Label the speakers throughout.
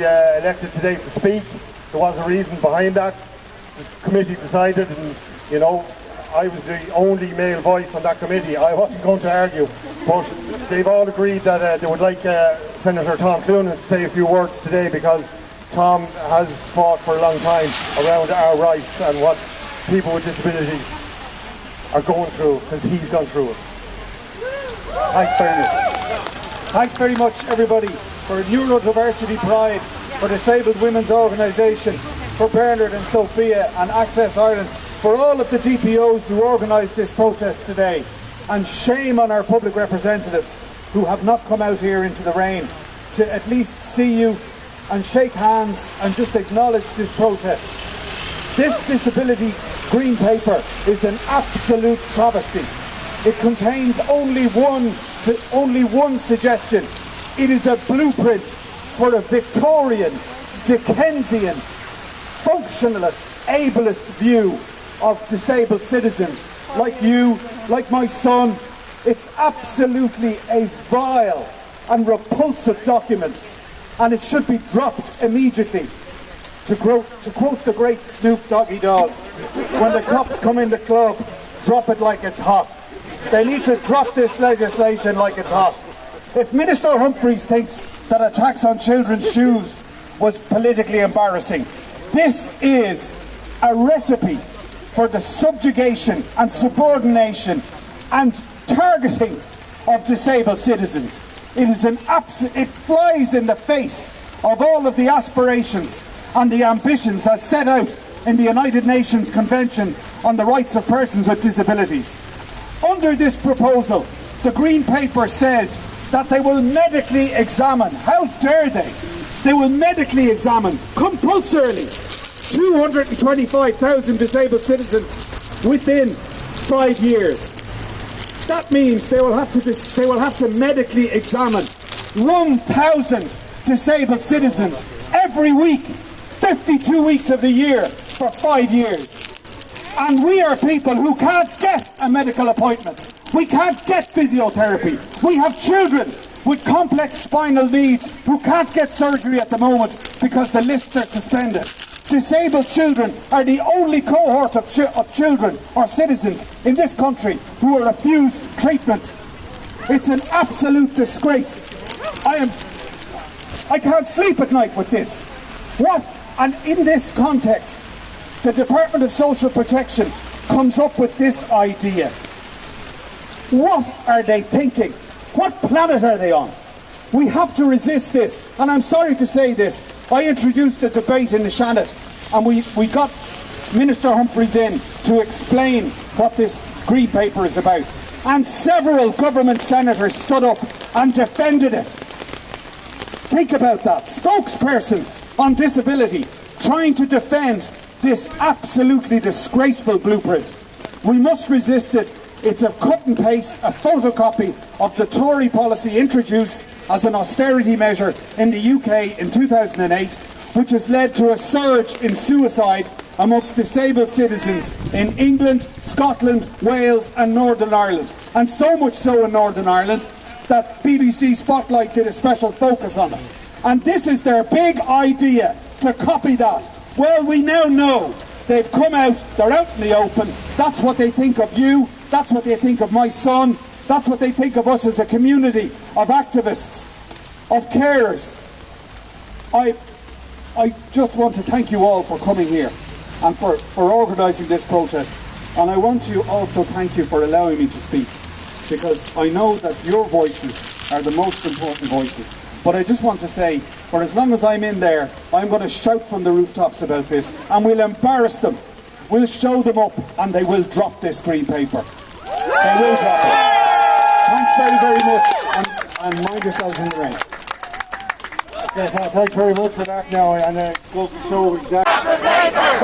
Speaker 1: Elected today to speak. There was a reason behind that. The committee decided, and you know, I was the only male voice on that committee. I wasn't going to argue, but they've all agreed that they would like Senator Tom Cloonan to say a few words today, because Tom has fought for a long time around our rights and what people with disabilities are going through, because he's gone through it.
Speaker 2: Thanks very much. Thanks very much, everybody, for Neurodiversity Pride, for Disabled Women's Organisation, for Bernard and Sophia and Access Ireland, for all of the DPOs who organised this protest today. And shame on our public representatives who have not come out here into the rain to at least see you and shake hands and just acknowledge this protest. This disability green paper is an absolute travesty. It contains only one suggestion. It is a blueprint for a Victorian, Dickensian, functionalist, ableist view of disabled citizens like you, like my son. It's absolutely a vile and repulsive document, and it should be dropped immediately. To quote the great Snoop Doggy Dogg, when the cops come in the club, drop it like it's hot. They need to drop this legislation like it's hot. If Minister Humphreys thinks that a tax on children's shoes was politically embarrassing, this is a recipe for the subjugation and subordination and targeting of disabled citizens. It is it flies in the face of all of the aspirations and the ambitions as set out in the United Nations Convention on the Rights of Persons with Disabilities. Under this proposal, the Green Paper says that they will medically examine, how dare they? They will medically examine, compulsorily, 225,000 disabled citizens within 5 years. That means they will have to medically examine 1,000 disabled citizens every week, 52 weeks of the year for 5 years. And we are people who can't get a medical appointment. We can't get physiotherapy. We have children with complex spinal needs who can't get surgery at the moment because the lists are suspended. Disabled children are the only cohort of children or citizens in this country who are refused treatment. It's an absolute disgrace. I can't sleep at night with this. And in this context, the Department of Social Protection comes up with this idea. What are they thinking? What planet are they on? We have to resist this. And I'm sorry to say this. I introduced a debate in the Shannon, and we got Minister Humphreys in to explain what this Green Paper is about. And several government senators stood up and defended it. Think about that. Spokespersons on disability trying to defend this absolutely disgraceful blueprint. We must resist it. It's a cut and paste, a photocopy of the Tory policy introduced as an austerity measure in the UK in 2008, which has led to a surge in suicide amongst disabled citizens in England, Scotland, Wales and Northern Ireland. And so much so in Northern Ireland that BBC Spotlight did a special focus on it. And this is their big idea, to copy that. Well, we now know they've come out, they're out in the open. That's what they think of you, that's what they think of my son, that's what they think of us as a community of activists, of carers. I just want to thank you all for coming here and for organising this protest. And I want to also thank you for allowing me to speak, because I know that your voices are the most important voices. But I just want to say, for as long as I'm in there, I'm going to shout from the rooftops about this, and we'll embarrass them. We'll show them up, and they will drop this Green Paper. They will drop it. Thanks very, very much, and mind yourselves in the rain.
Speaker 1: Yes, thanks very much for that now, and it goes to show exactly.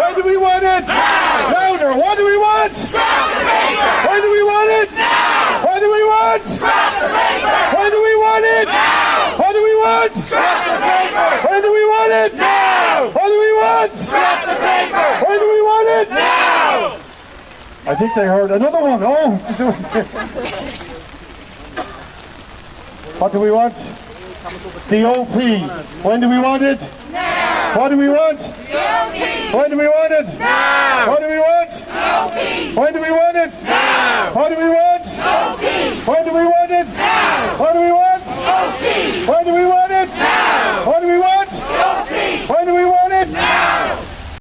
Speaker 1: When do we want it? Now! Louder! What do we want?
Speaker 3: Scrap the paper!
Speaker 1: When do we want it?
Speaker 3: Now!
Speaker 1: What do we want?
Speaker 3: Scrap the paper!
Speaker 1: When do we want it?
Speaker 3: Now!
Speaker 1: What do we want?
Speaker 3: Scrap the paper!
Speaker 1: When do we want it?
Speaker 3: Now!
Speaker 1: What do we want?
Speaker 3: Scrap the paper!
Speaker 1: When do we want it?
Speaker 3: Now!
Speaker 1: I think they heard another one. Oh! What do we want? The OP. When do we want it?
Speaker 3: Now.
Speaker 1: What do we want?
Speaker 3: The OP.
Speaker 1: When do we want it?
Speaker 3: Now.
Speaker 1: What do we want?
Speaker 3: The OP.
Speaker 1: When do we want it?
Speaker 3: Now.
Speaker 1: What do we want?
Speaker 3: The OP.
Speaker 1: When do we want it?
Speaker 3: Now.
Speaker 1: What do we want?
Speaker 3: The OP.
Speaker 1: When do we want